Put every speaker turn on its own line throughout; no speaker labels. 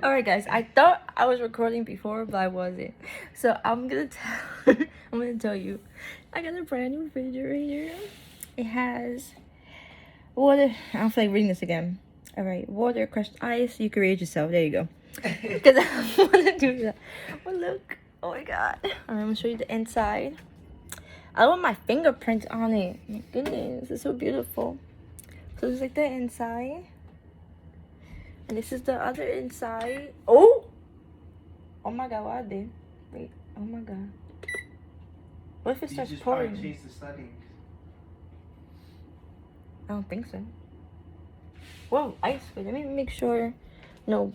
Alright guys, I thought I was recording before, but I wasn't. So I'm gonna tell you. I got a brand new refrigerator. It has water. I don't feel like reading this again. Alright, water, crushed ice. You can read it yourself. There you go. Because I want to do that. Well, look. Oh my god. Alright, I'm gonna show you the inside. I want my fingerprints on it. My goodness, it's so beautiful. So it's like the inside. And this is the other inside. Oh! Oh my god, what I did? Wait, oh my god. What if it starts pouring?
Change the settings.
I don't think so. Whoa, ice. Wait, let me make sure no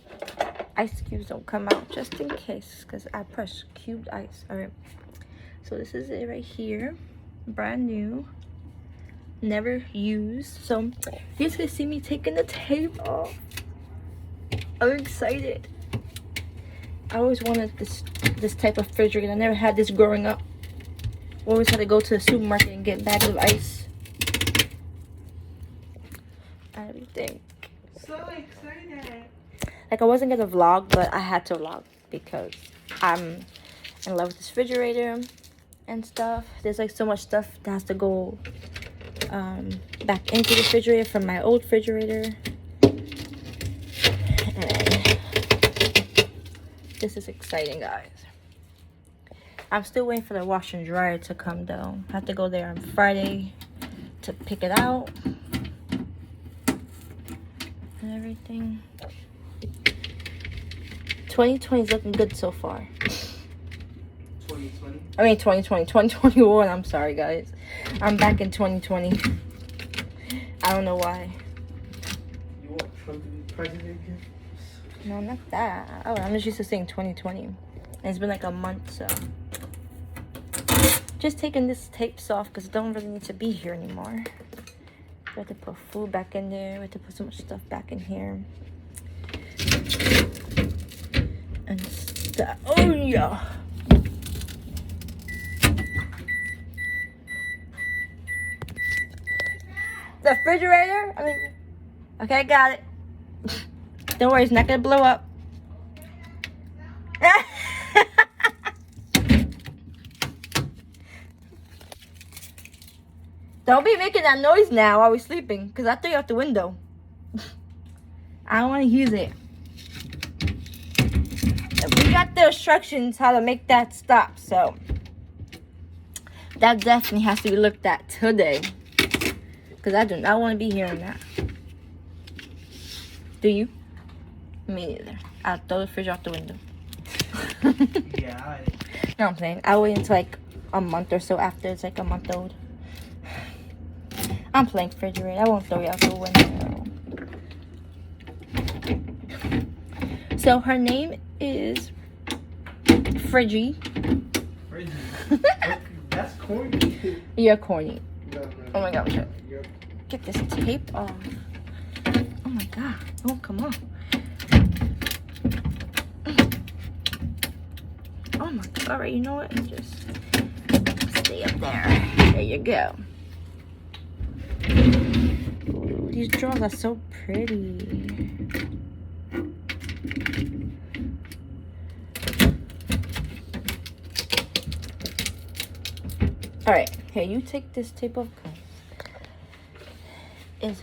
ice cubes don't come out just in case. Because I pressed cubed ice. Alright. So this is it right here. Brand new. Never used. So you guys can see me taking the tape off. I'm excited. I always wanted this type of refrigerator. I never had this growing up. Always had to go to the supermarket and get bags of ice. And everything.
So excited.
Like I wasn't gonna vlog, but I had to vlog because I'm in love with this refrigerator and stuff. There's like so much stuff that has to go back into the refrigerator from my old refrigerator. And this is exciting, guys. I'm still waiting for the washer and dryer to come though. I have to go there on Friday to pick it out and everything. 2020 is looking good so far.
2020?
I mean 2021. I'm sorry, guys. I'm back in 2020. I don't know why.
You want Trump to be president again?
No, not that. Oh, I'm just used to saying 2020. And it's been like a month, so. Just taking this tapes off because it don't really need to be here anymore. We have to put food back in there. We have to put so much stuff back in here. And stuff. Oh, yeah. The refrigerator? I mean, okay, got it. Don't worry, it's not gonna blow up. Don't be making that noise now while we're sleeping, because I threw you out the window. I don't want to use it. We got the instructions how to make that stop, so that definitely has to be looked at today. Because I do not want to be hearing that. Do you? Me neither. I'll throw the fridge out the window.
Yeah.
No, I'm saying. I'll wait until like a month or so after it's like a month old. I'm playing refrigerator. I won't throw you out the window. So her name is Friggy.
Friggy. That's corny.
You're corny.
No.
Oh my god.
You're...
Get this tape off. Oh my god. It won't come off. Oh my god. Alright, you know what? Just stay up there. There you go. Ooh, these drawers are so pretty. Alright, here, you take this tape off. Is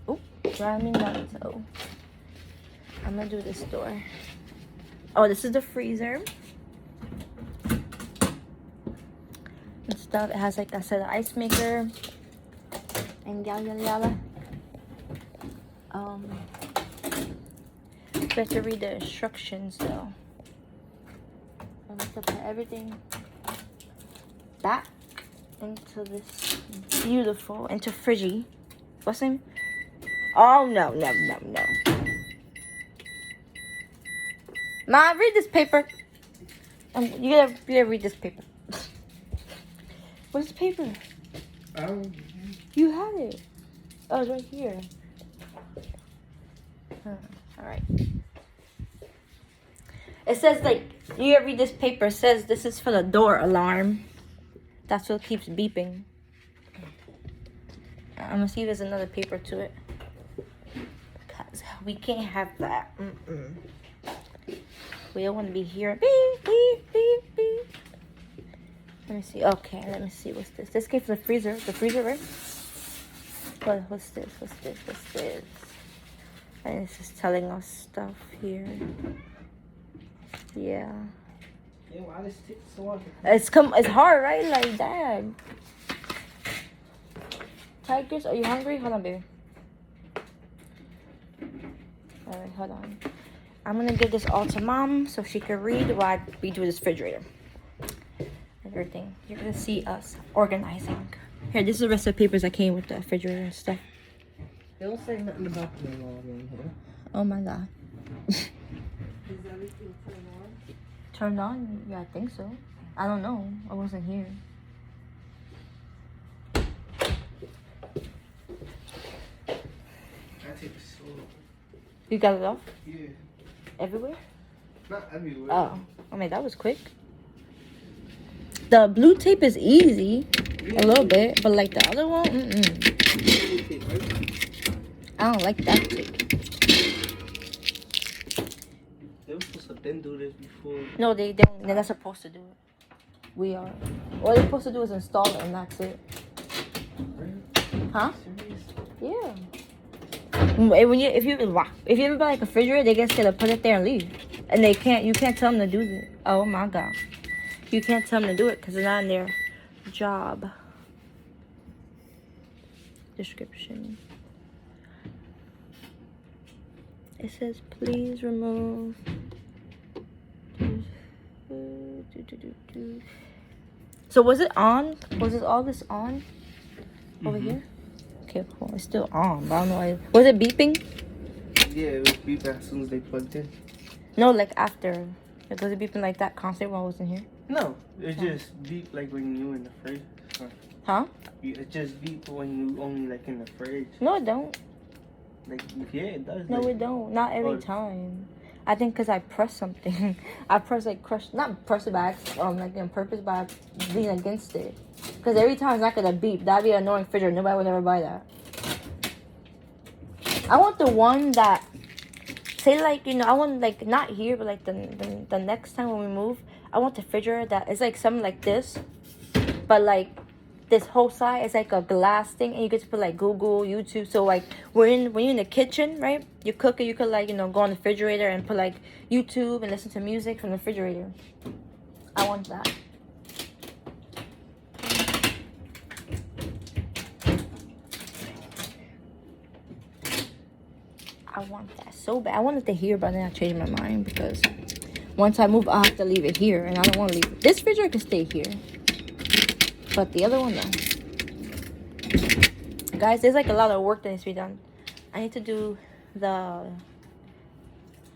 oh, drive me nuts. Oh, I'm gonna do this door. Oh, this is the freezer and stuff. It has, like I said, an ice maker and yalla yalla yalla. You have to read the instructions though. I have to put everything back into this beautiful, into Friggy. What's his name? Oh no. Ma, read this paper. You gotta read this paper. What's the paper? You had it. Oh, it's right here. Alright. It says, like, you gotta read this paper. It says this is for the door alarm. That's what keeps beeping. I'm gonna see if there's another paper to it. Because We can't have that. We don't want to be here. Beep, beep, beep, beep. Let me see. Okay, let me see. What's this? This came from the freezer. The freezer, right? What's this? What's this? What's this? And it's just telling us stuff here. Yeah.
Yeah, why does it take so long?
It's hard, right? Like, dad. Tigers, are you hungry? Hold on, baby. Alright, hold on. I'm gonna give this all to mom so she can read while I read through this refrigerator. Everything. You're gonna see us organizing. Here, this is the rest of the papers that came with the refrigerator and stuff.
They don't say nothing about the alarm in here.
Oh my god.
Is everything turned on?
Turned on? Yeah, I think so. I don't know. I wasn't here.
That takes so long.
You got it off?
Yeah.
Everywhere?
Not everywhere.
Oh. I mean, that was quick. The blue tape is easy. A little bit. But like the other one, I don't like that tape.
They were supposed to been do this before.
No, they're not supposed to do it. We are. All they're supposed to do is install it and that's it. Huh? Yeah. If you ever buy like a refrigerator, they just gonna put it there and leave, and you can't tell them to do it. Oh my god, you can't tell them to do it because they're not in their job description. It says please remove. So was it on? Was all this on over here? Okay, cool. It's still on, but I don't know why. Was it beeping?
Yeah, it was beeping as soon as they plugged in.
No, like after. Like, was it beeping like that constant while I wasn't here?
No, it just beeped like when you in the fridge.
Huh?
It just beeped when you only like in the fridge.
No, it don't.
Like, yeah, it does.
No,
like,
it don't. Not every time. I think because I pressed something. I pressed like not press it back like on purpose, but I lean against it. Because every time it's not gonna beep. That'd be an annoying refrigerator. Nobody would ever buy that. I want the one that say like I want like not here, but like the next time when we move, I want the refrigerator that is like something like this, but like this whole side is like a glass thing, and you get to put like Google, YouTube. So like when you're in the kitchen, right? You cook it, you could like go on the refrigerator and put like YouTube and listen to music from the refrigerator. I want that. I want that so bad. I wanted to here, but then I changed my mind because once I move, I have to leave it here, and I don't want to leave it. This refrigerator can stay here, but the other one, no. Guys, there's like a lot of work that needs to be done. I need to do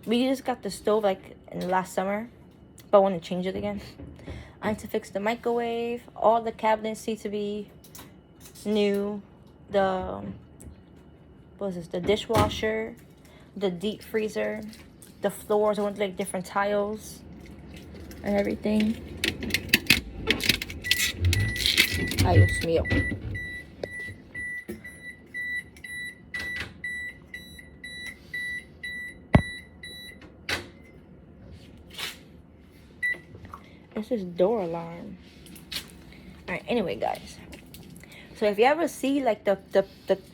we just got the stove like in the last summer, but I want to change it again. I need to fix the microwave. All the cabinets need to be new. The dishwasher, the deep freezer, the floors. I want like different tiles and everything. Ay, Dios mío. It's this door alarm. Alright, anyway, guys. So if you ever see like the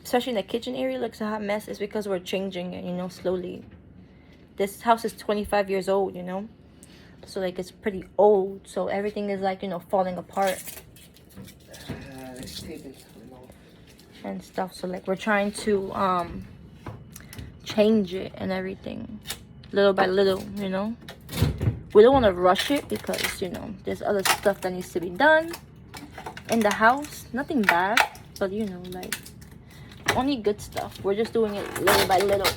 especially in the kitchen area looks a hot mess, it's because we're changing it, slowly. This house is 25 years old, so like it's pretty old. So everything is like falling apart and stuff. So like we're trying to change it and everything, little by little. We don't want to rush it because there's other stuff that needs to be done in the house. Nothing bad, but like only good stuff. We're just doing it little by little.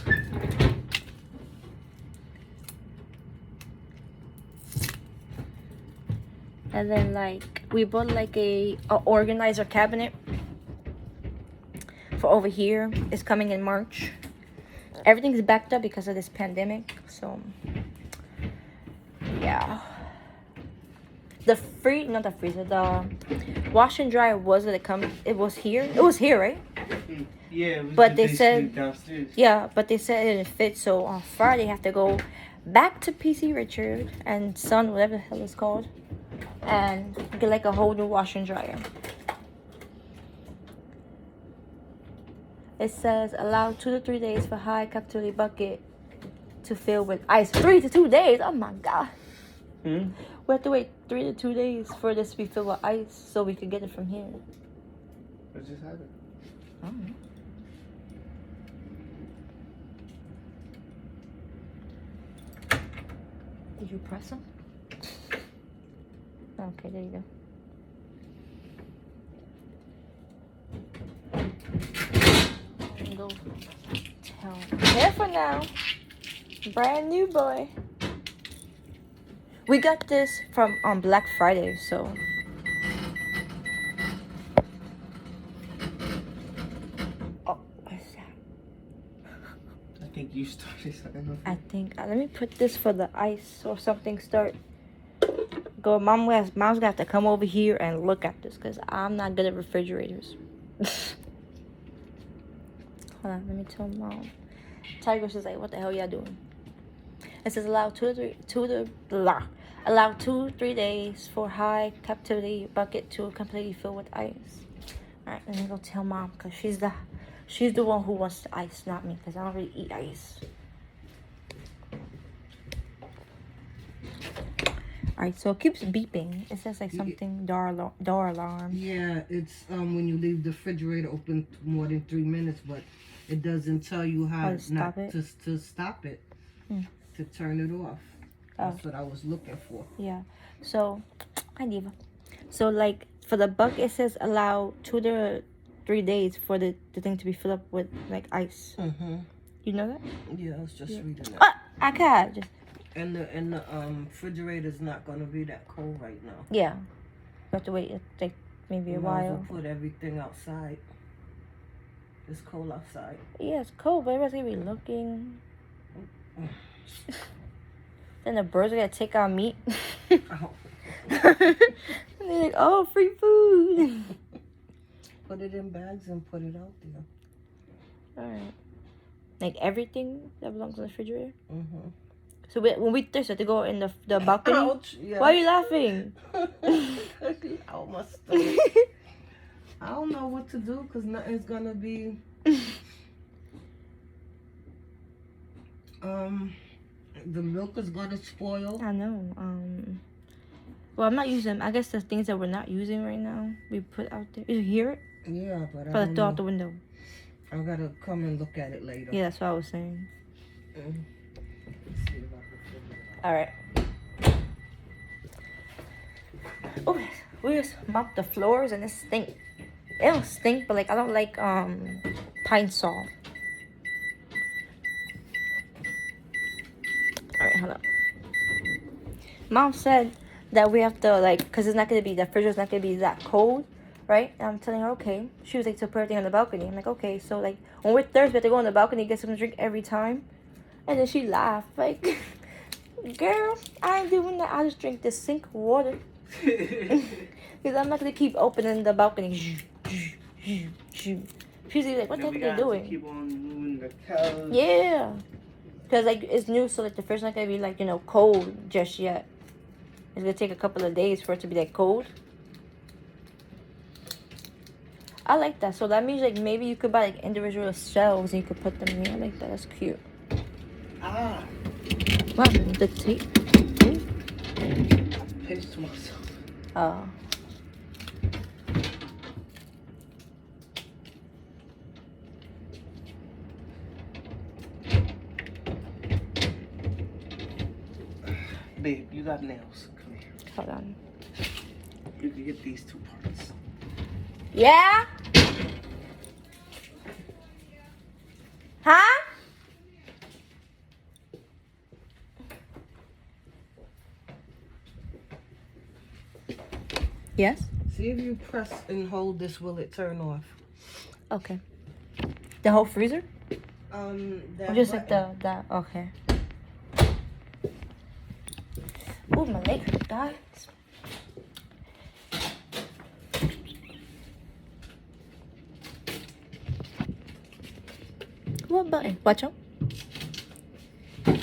And then like we bought like a organizer cabinet for over here. It's coming in March. Everything's backed up because of this pandemic, so yeah. The wash and dryer it was here. It was here, right?
Yeah, it was
But they
basically
said-
downstairs.
Yeah, but they said it didn't fit, so on Friday I have to go back to PC Richard and Son, whatever the hell it's called, and get like a whole new washer and dryer. It says allow 2 to 3 days for high capacity bucket to fill with ice. 3 to 2 days? Oh my god.
Hmm?
We have to wait 3 to 2 days for this to be filled with ice so we could get it from here.
What just happened?
I don't know. Did you press them? Okay, there you go. Go tell. Careful now. Brand new boy. We got this from on Black Friday, so. Oh, what's that?
I think you started something.
I think let me put this for the ice or something. Start. Go, mom's gonna have to come over here and look at this because I'm not good at refrigerators. Hold on, let me tell mom. Tiger's is like, what the hell y'all doing? It says allow 2 to 3 days for high captivity bucket to completely fill with ice. All right, let me go tell mom because she's the one who wants the ice, not me, because I don't really eat ice. All right, so it keeps beeping. It says like something door alarm.
Yeah, it's when you leave the refrigerator open more than 3 minutes, but it doesn't tell you how
to stop it?
to stop it,
Hmm.
to turn it off.
Oh.
That's what I was looking for.
Yeah. So, hi Diva. So like for the bucket, it says allow 2 to 3 days for the thing to be filled up with like ice.
Mm-hmm.
You know that?
Yeah, I was just reading that.
Ah, I can't just.
And the refrigerator's not gonna be that cold right now.
Yeah. You have to wait like maybe a
You might as
while.
well put everything outside. It's cold outside.
Yeah, it's cold, but everybody's gonna be looking. Then the birds are gonna take our meat.
Oh.
And they're like, oh, free food.
Put it in bags and put it out there.
Alright. Like everything that belongs in the refrigerator.
Mm-hmm.
So when we thirsty, have to go in the balcony.
Ouch! Yeah.
Why are you laughing?
Ow, my stomach. I don't know what to do because nothing's gonna be. The milk is gonna spoil.
I know. Well, I'm not using. I guess the things that we're not using right now, we put out there. You hear it?
Yeah, but I
But
don't
throw out
know.
the window.
I gotta come and look at it later.
Yeah, that's what I was saying.
Mm. Let's see if I can figure it out.
All right. Oh, we just mop the floors and it stink. It don't stink, but like I don't like pine sol. All right, hold up. Mom said that we have to like, cause it's not gonna be the refrigerator's not gonna be that cold, right? And I'm telling her okay. She was like to put everything on the balcony. I'm like okay, so like when we're thirsty, we have to go on the balcony and get something to drink every time. And then she laughed like, girl, I ain't doing that. I just drink the sink water. Because I'm not gonna keep opening the balcony. She's like, what the heck are they doing?
Keep on moving the couch.
Yeah. Because like it's new, so like the fridge not gonna be like, you know, cold just yet. It's gonna take a couple of days for it to be that cold. I like that. So that means like maybe you could buy like individual shelves and you could put them here. I like that. That's cute.
Ah,
Wow, the tape.
I pinched myself.
Oh.
Babe, you got nails. Come here.
Hold on.
You can get these 2 parts.
Yeah? Huh? Yes?
See if you press and hold this, will it turn off?
Okay. The whole freezer?
That
Or just like
button.
that, okay. Oh, my leg hurt, guys. what button? Watch out. I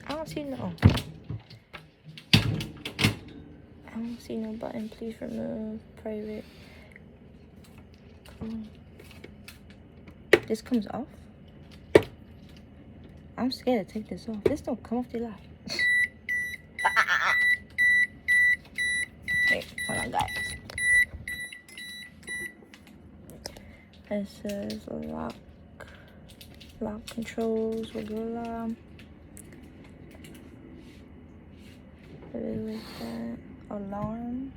don't see no. I don't see no button. Please remove private. Come on. This comes off? I'm scared to take this off. This don't come off the light. Wait, hold on, guys. It says lock controls, regular. Like that. Alarm.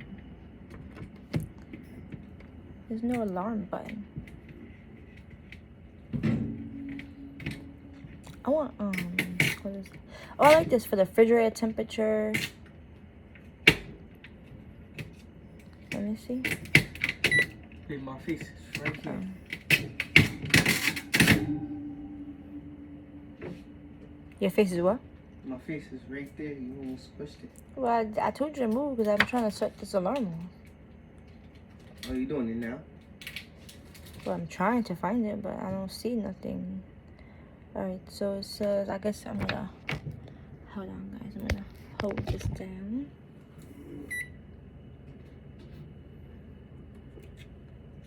There's no alarm button. I want what is it? Oh, I like this for the refrigerator temperature. Let me see.
Hey, my face is right here.
Your face is what?
My face is right there. You almost squished it.
Well, I told you to move because I'm trying to set this alarm off.
Oh, you doing it now?
Well, I'm trying to find it, but I don't see nothing. Alright, so it says, I guess I'm gonna, hold on guys, I'm gonna hold this down.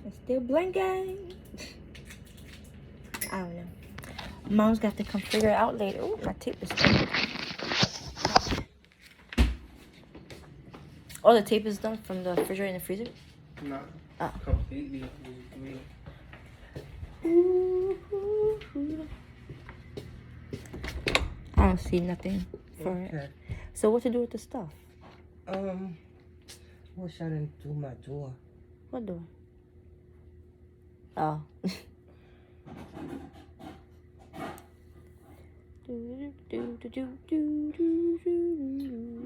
It's still blinking. I don't know. Mom's got to come figure it out later. Ooh, my tape is done. Oh, the tape is done from the refrigerator and the freezer?
Nah.
Oh.
Completely.
I don't see nothing for it. So what to do with the stuff?
Wish I didn't do my door.
What door? Oh.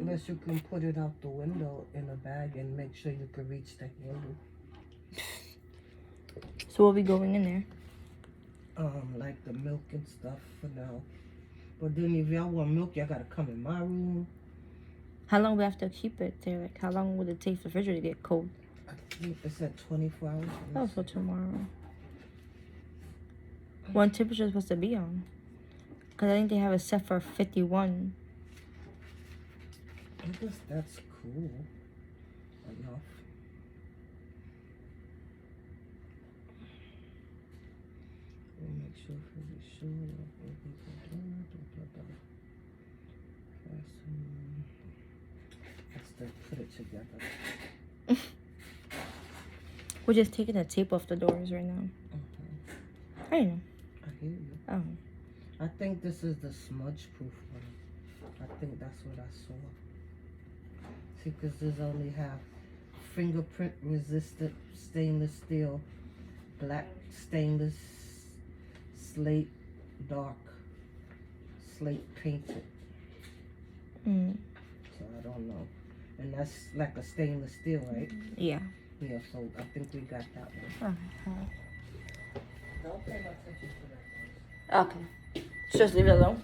Unless you can put it out the window in a bag and make sure you can reach the handle.
So we'll be going in there.
Like the milk and stuff for now. But then if y'all want milk, y'all gotta come in my room.
How long we have to keep it there? Like, how long would it take for the refrigerator to get cold?
I think it said 24 hours.
Oh, so tomorrow. What temperature is supposed to be on? Because I think they have it set for 51.
I guess that's cool enough. We'll make sure for the sure. Let's put it together.
We're just taking the tape off the doors right now. I know.
I hear you.
Oh.
I think this is the smudge proof one. I think that's what I saw. See, because this only have fingerprint resistant stainless steel, black stainless, slate dark, slate painted. So I don't know. And that's like a stainless steel, right?
Yeah.
Yeah, so I think we got that one.
Okay.
Don't pay no attention to that.
Okay. Just leave it alone?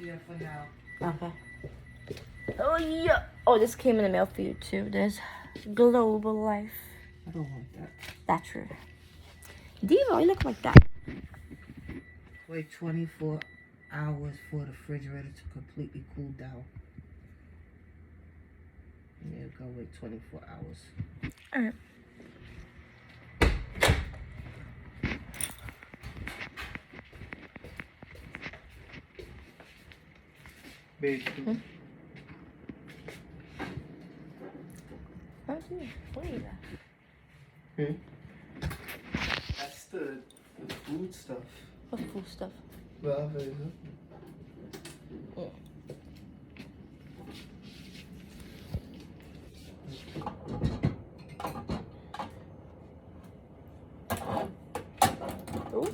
Yeah, for now.
Okay. Oh, yeah. Oh, this came in the mail for you, too. There's Global Life.
I don't want that.
That's true. Devo, you look like that.
Wait 24 hours for the refrigerator to completely cool down. Yeah, go wait 24 hours.
Alright.
Babe.
Oh, dear. What is that?
That's the food stuff.
What food stuff?
Well, very good.
Oh,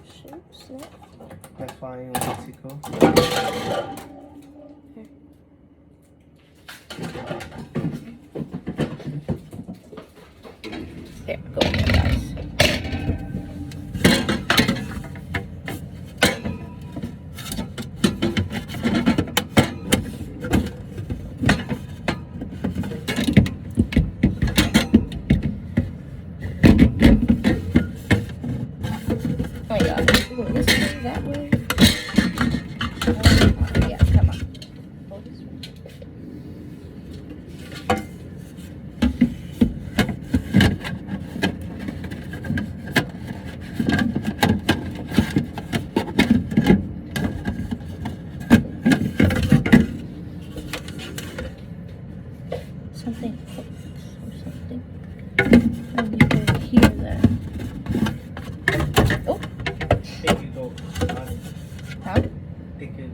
shoot. Snap.
That's why I in Mexico.
There, go in there, guys. Oh my god. Ooh, this way, that way.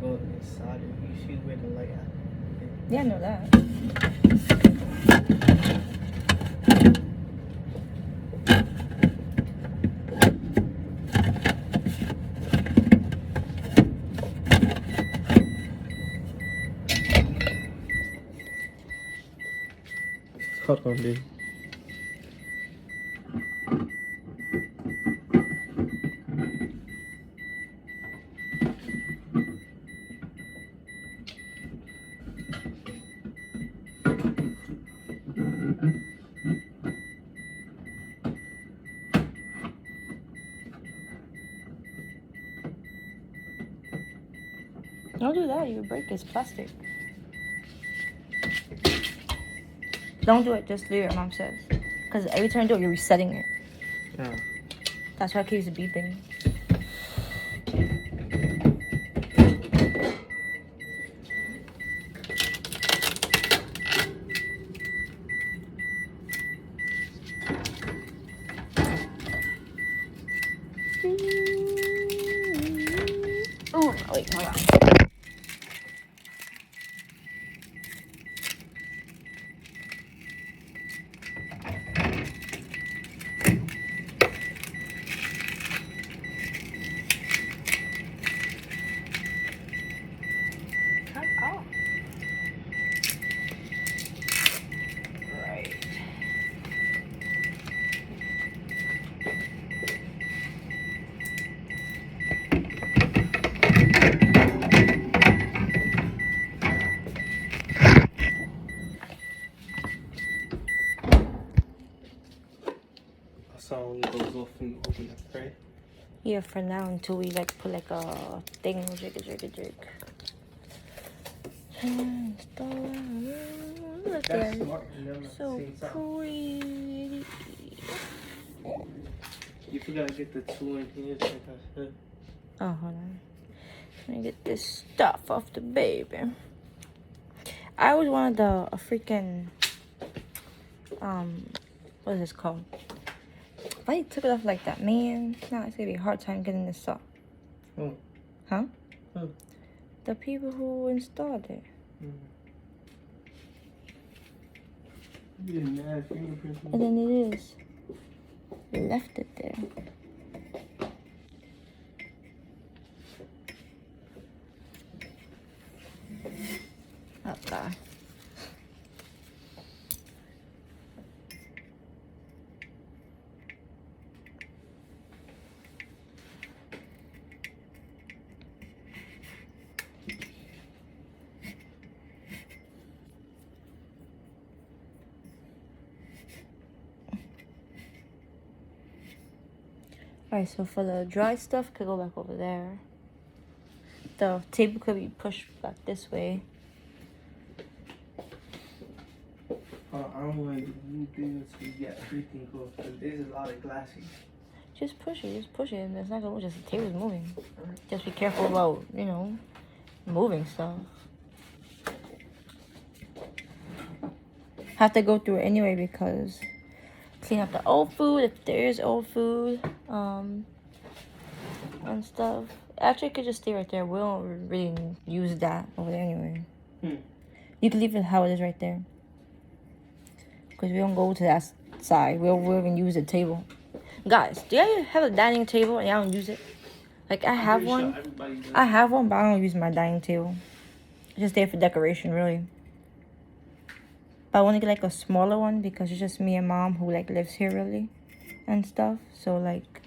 go inside and you see where the light at.
Yeah, I know that.
Hold on, dude.
Don't do that, you break this plastic. Don't do it, just leave it, Mom says. Because every time you do it, you're resetting it.
Yeah.
That's why it keeps beeping. Oh, wait, hold on. Come on. Right.
A song goes off and you open it, right?
Yeah, for now until we like put like a thing, jig. Look
That's
at
smart. And then at
so
the same time.
pretty.
You forgotta get the two in here, like I said.
Oh, hold on. Let me get this stuff off the baby. I always wanted a freaking what is this called? If I took it off like that, man, now it's gonna be a hard time getting this off.
Oh.
Huh?
Oh.
The people who installed it.
You getting mad fingerprints?
And then it is. Left it there. Oh god. Alright, so for the dry stuff, could go back over there. The table could be pushed back this way.
I don't want to do anything until you get everything close. Because there's a lot of glassy.
Just push it, and it's not gonna move, just the table's moving. Just be careful about, moving stuff. Have to go through it anyway because clean up the old food if there is old food, and stuff. Actually, it could just stay right there. We don't really use that over there anyway. You can leave it how it is right there. Because we don't go to that side. We'll even use the table. Guys, do you have a dining table and y'all don't use it? Like, I have one.
Sure
I have one, but I don't use my dining table. It's just there for decoration, really. But I want to get, like, a smaller one because it's just me and Mom who, like, lives here, really. And stuff. So, like,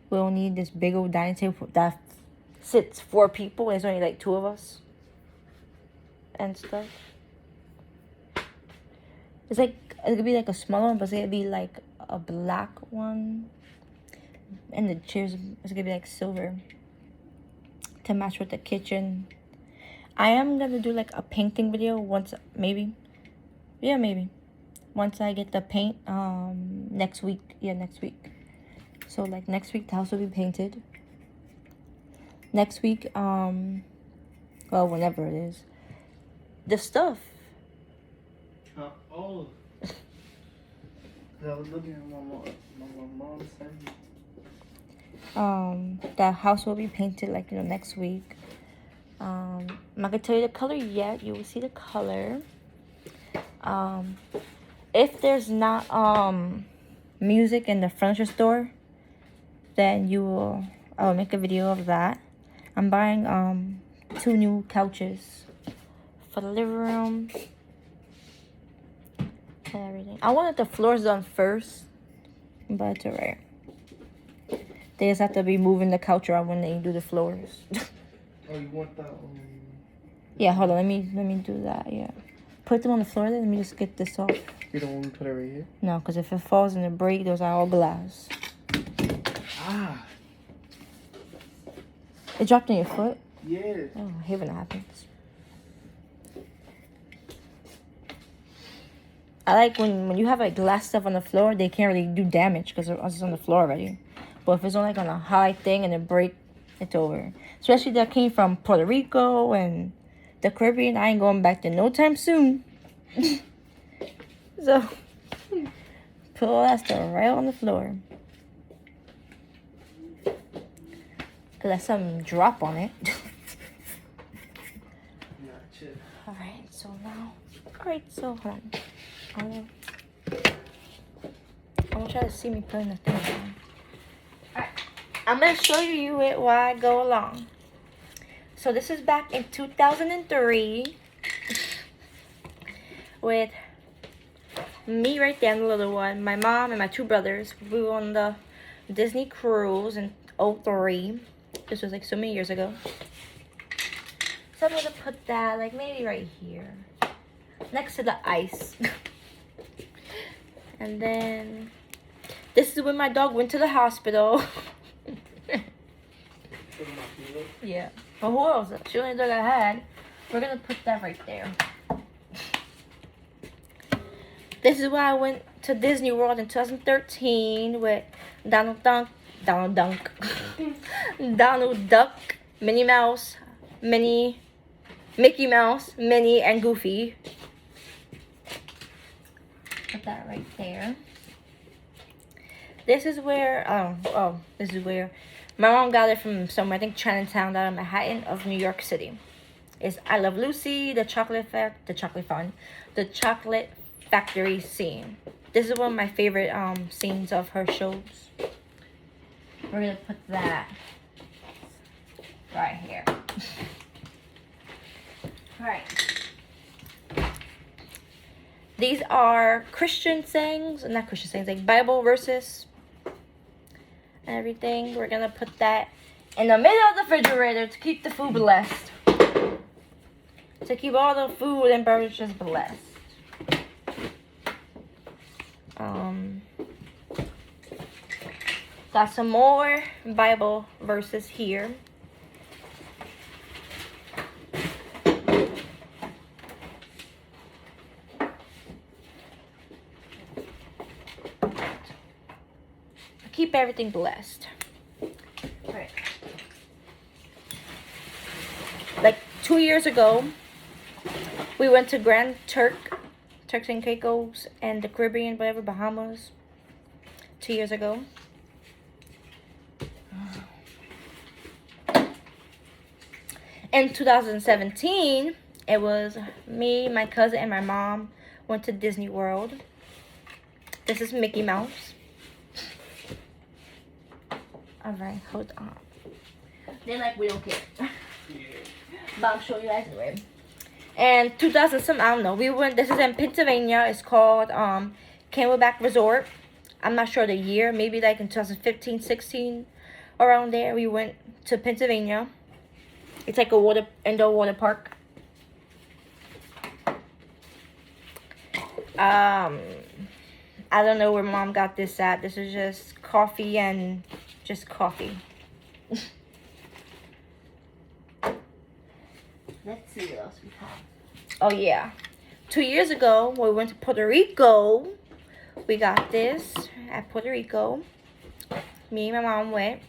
we don't need this big old dining table that sits 4 people. There's only, like, 2 of us. And stuff. It's like, it could be like a smaller one, but it's gonna be like a black one. And the chairs, it's gonna be like silver. To match with the kitchen. I am gonna do like a painting video once, maybe. Yeah, maybe. Once I get the paint, next week. Yeah, next week. So like next week, the house will be painted. Next week, well, whenever it is. The stuff.
Oh. I was looking at my mom's side.
The house will be painted like next week. I'm not gonna tell you the color yet. You will see the color. If there's not music in the furniture store, then I will make a video of that. I'm buying 2 new couches for the living room and everything. I wanted the floors done first, but it's alright. They just have to be moving the couch around when they do the floors.
Oh, you want that?
Yeah, hold on. Let me do that. Yeah, put them on the floor. Then let me just get this off.
You don't want me to put it right here?
No, because if it falls in the break, those are all glass.
Ah.
It dropped on your foot.
Yeah.
Oh, I hate when that happens. I like when you have like glass stuff on the floor, they can't really do damage because it's on the floor already. But if it's on like on a high thing and it break, it's over. Especially that came from Puerto Rico and the Caribbean. I ain't going back there no time soon. So put all that stuff right on the floor. Let something drop on it.
Gotcha.
Alright, so now. Alright, so hold on. I'm gonna try to see me putting the thing on. Alright. I'm gonna show you it while I go along. So this is back in 2003 with me right there, the little one, my mom and my 2 brothers. We were on the Disney cruise in 2003. This was like so many years ago. So I'm gonna put that like maybe right here, next to the ice. And then this is when my dog went to the hospital. Yeah. But who else? She only dog I had. We're gonna put that right there. This is why I went to Disney World in 2013 with Donald Duck, Minnie Mouse, Mickey Mouse, Minnie, and Goofy. Put that right there. This is where, this is where my mom got it from somewhere, I think Chinatown, out of Manhattan of New York City. It's I Love Lucy, the chocolate factory scene. This is one of my favorite scenes of her shows. We're gonna put that right here. Alright. These are Christian sayings, not Christian sayings, like Bible verses and everything. We're gonna put that in the middle of the refrigerator to keep the food blessed. To keep all the food and beverages blessed. Got some more Bible verses here. Keep everything blessed. Right. Like 2 years ago, we went to Grand Turks and Caicos and the Caribbean, whatever, Bahamas. 2 years ago. In 2017, it was me, my cousin, and my mom went to Disney World. This is Mickey Mouse. Alright, hold on. They're like, we don't care. But I'll show you guys anyway. And 2000 some, I don't know. We went, this is in Pennsylvania. It's called Camelback Resort. I'm not sure the year. Maybe like in 2015, 16, around there. We went to Pennsylvania. It's like a indoor water park. I don't know where mom got this at. This is just coffee and just coffee. Let's see what else we have. Oh yeah. 2 years ago, when we went to Puerto Rico, we got this at Puerto Rico. Me and my mom went.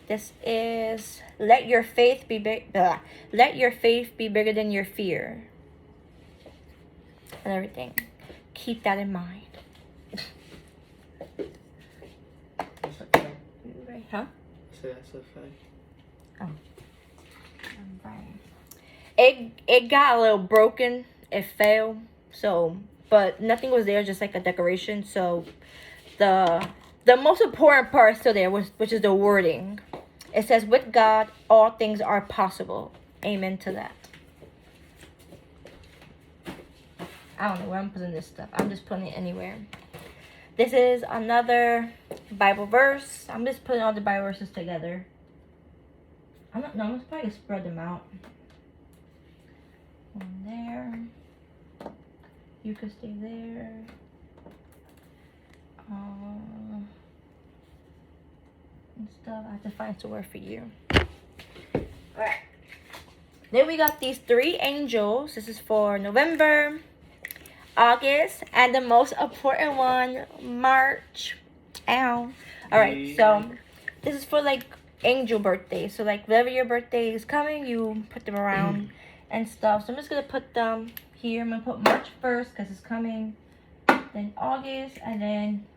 This is let your faith be bigger than your fear. And everything. Keep that in mind. Alright, huh?
So that's a fact.
It got a little broken. It fell. So, but nothing was there, just like a decoration. So, the most important part is still there, which is the wording. It says, "With God, all things are possible." Amen to that. I don't know where I'm putting this stuff. I'm just putting it anywhere. This is another Bible verse. I'm just putting all the Bible verses together. I'm gonna probably spread them out. One there. You could stay there. And stuff. I have to find somewhere for you. Alright. Then we got these 3 angels. This is for November, August, and the most important one, March. Ow. Alright, so this is for like angel birthdays. So like whenever your birthday is coming, you put them around and stuff. So I'm just gonna put them here. I'm gonna put March 1st because it's coming. Then August, and then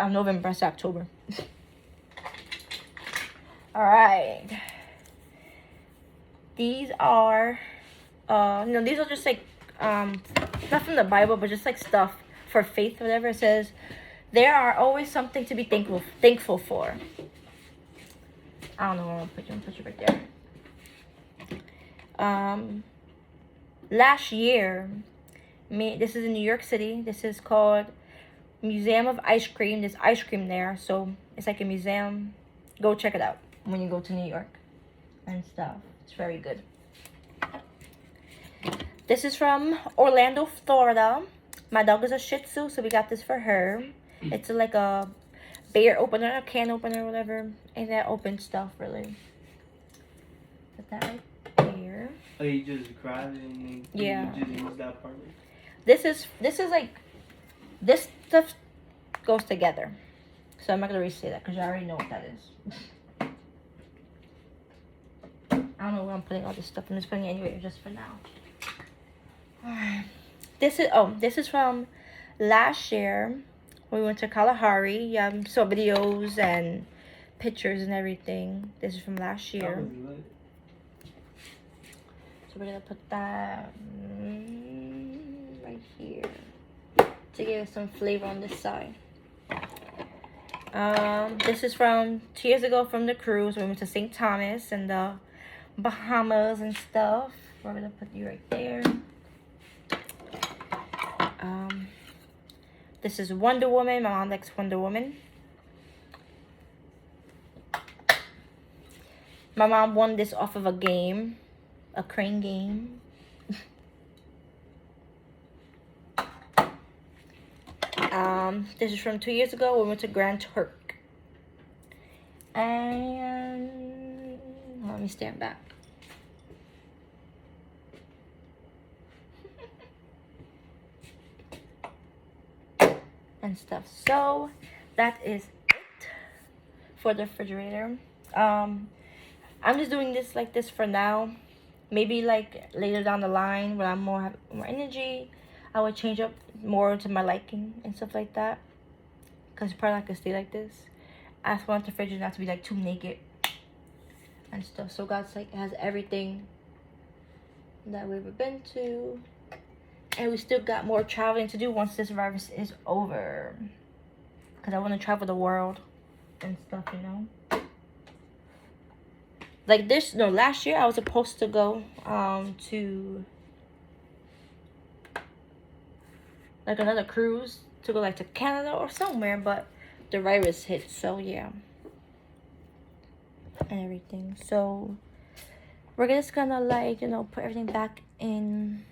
November. It's October. Alright. These are these are just like not from the Bible, but just like stuff for faith or whatever. It says there are always something to be thankful for. I don't know where I'm gonna put you right there. Last year, this is in New York City. This is called Museum of Ice Cream. There's ice cream there, so it's like a museum. Go check it out when you go to New York and stuff. It's very good. This is from Orlando, Florida. My dog is a Shih Tzu, so we got this for her. It's like a bear opener, a can opener, whatever. And that open stuff, really. Put that right there.
Oh, you just grabbed it and
Yeah.
you just use that part.
This is like, this stuff goes together. So I'm not gonna re-say that because you already know what that is. I don't know where I'm putting all this stuff. I'm just putting it anywhere just for now. Alright. This is from last year. We went to Kalahari. Yeah, saw videos and pictures and everything. This is from last year. So we're gonna put that right here to give some flavor on this side. This is from 2 years ago from the cruise. We went to St. Thomas and the Bahamas and stuff. We're gonna put you right there. This is Wonder Woman. My mom likes Wonder Woman. My mom won this off of a game, a crane game. This is from 2 years ago. We went to Grand Turk. And let me stand back. And stuff. So that is it for the refrigerator. I'm just doing this like this for now. Maybe like later down the line when I'm have more energy, I would change up more to my liking and stuff like that. Cause it's probably not gonna stay like this. I just want the refrigerator not to be like too naked and stuff. So God's like it has everything that we've ever been to. And we still got more traveling to do once this virus is over. Because I want to travel the world and stuff, you know. Like this, no, last year I was supposed to go to like another cruise to go like to Canada or somewhere. But the virus hit, so yeah. And everything. So we're just gonna like, you know, put everything back in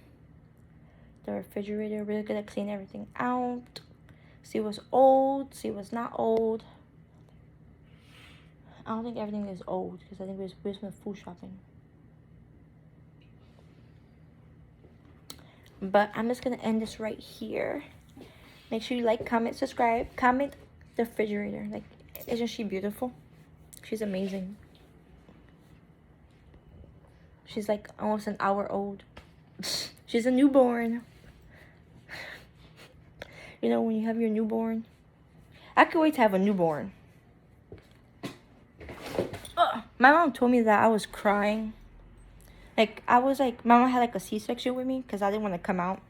the refrigerator. We're gonna clean everything out, see what's old, see what's not old. I don't think everything is old because I think we just went food shopping. But I'm just gonna end this right here. Make sure you like, comment, subscribe, comment the refrigerator. Like, isn't she beautiful? She's amazing. She's like almost an hour old. She's a newborn. You know, when you have your newborn. I can't wait to have a newborn. My mom told me that I was crying. Like, I was like, my mom had like a C-section with me because I didn't want to come out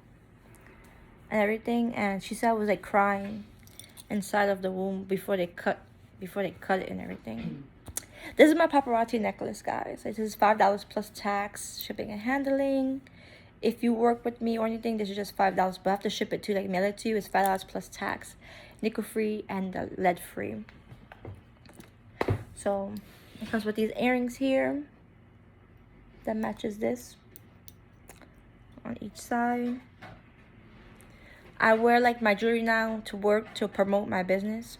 and everything. And she said I was like crying inside of the womb before they cut it and everything. This is my paparazzi necklace, guys. This is $5 plus tax, shipping and handling. If you work with me or anything, this is just $5, but I have to ship it to, like, mail it to you. It's $5 plus tax, nickel free and lead free. So it comes with these earrings here that matches this on each side. I wear like my jewelry now to work to promote my business.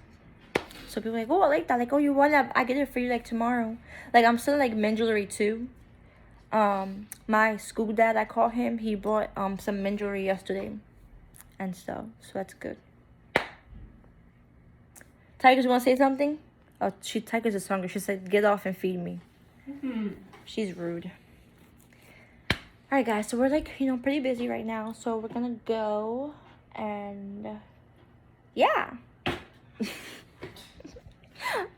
So people are like, oh, I like that. Like, oh, you want that? I get it for you like tomorrow. Like, I'm selling like men jewelry too. My school dad, I call him, he brought some men jewelry yesterday and stuff. So that's good. Tigers, you want to say something? Oh, Tigers is hungry. She said, get off and feed me. She's rude. Alright, guys, so we're like, you know, pretty busy right now. So we're gonna go and yeah.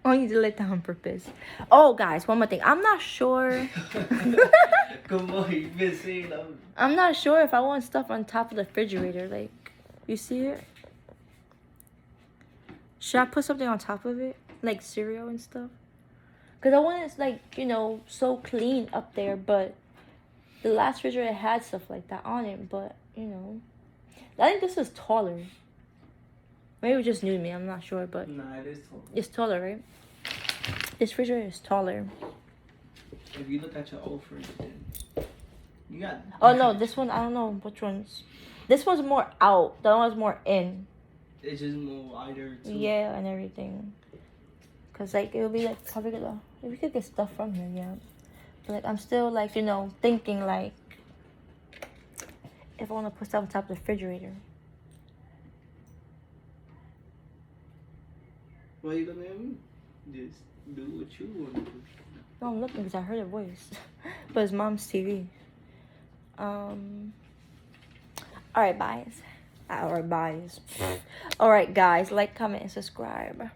I need to let that on purpose. Oh, guys, one more thing. I'm not sure.
Come on, you've been saying them.
I'm not sure if I want stuff on top of the refrigerator. Like, you see it? Should I put something on top of it? Like cereal and stuff? Because I want it, like, you know, so clean up there. But the last refrigerator had stuff like that on it. But, you know. I think this is taller. Maybe it just new to me. I'm not sure. But
Nah, it is tall.
it's taller, right? This refrigerator is taller.
If you look at your old fridge, then you got.
Oh, no. This one, I don't know which one's. This one's more out. The other one's more in.
It's just more wider too.
Yeah, and everything. Cause like it would be like probably gonna, if we could get stuff from here, yeah. But like I'm still like, you know, thinking like if I want to put stuff on top of the refrigerator.
Why you gonna just do what you want to do?
No, I'm looking because I heard a voice, but it's mom's TV. All right, guys. All right, guys. Like, comment, and subscribe.